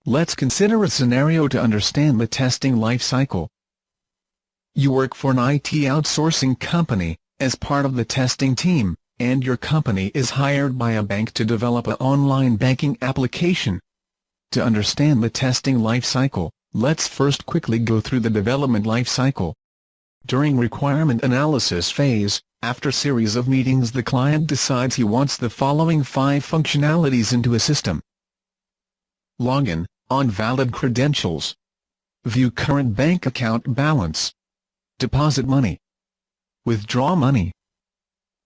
Let's consider a scenario to understand the testing life cycle. You work for an IT outsourcing company, as part of the testing team, and your company is hired by a bank to develop an online banking application. To understand the testing life cycle, let's first quickly go through the development life cycle. During requirement analysis phase, after series of meetings, the client decides he wants the following 5 functionalities into a system. Login, on valid credentials. View current bank account balance. Deposit money. Withdraw money.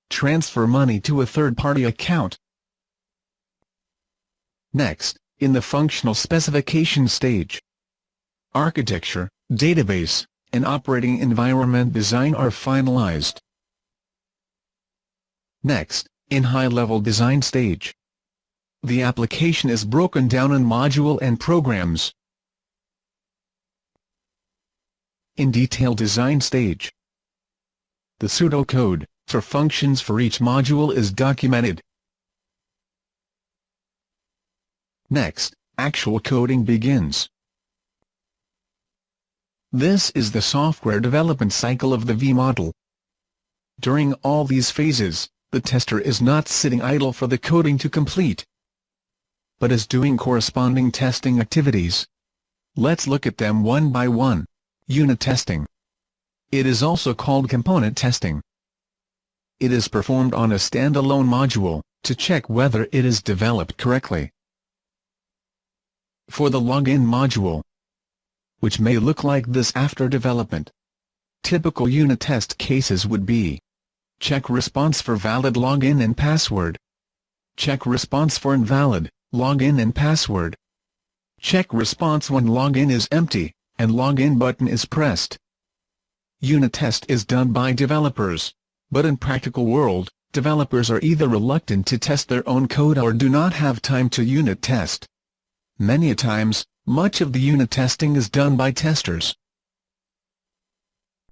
Transfer money to a third-party account. Next, in the functional specification stage, architecture, database, and operating environment design are finalized. Next, in high-level design stage, the application is broken down in module and programs. In detailed design stage, the pseudocode for functions for each module is documented. Next, actual coding begins. This is the software development cycle of the V model. During all these phases, the tester is not sitting idle for the coding to complete, but is doing corresponding testing activities. Let's look at them one by one. Unit testing. It is also called component testing. It is performed on a standalone module, to check whether it is developed correctly. For the login module, which may look like this after development, typical unit test cases would be: check response for valid login and password, check response for invalid login and password, check response when login is empty and login button is pressed. Unit test is done by developers, but in practical world, developers are either reluctant to test their own code or do not have time to unit test. Many a times, much of the unit testing is done by testers.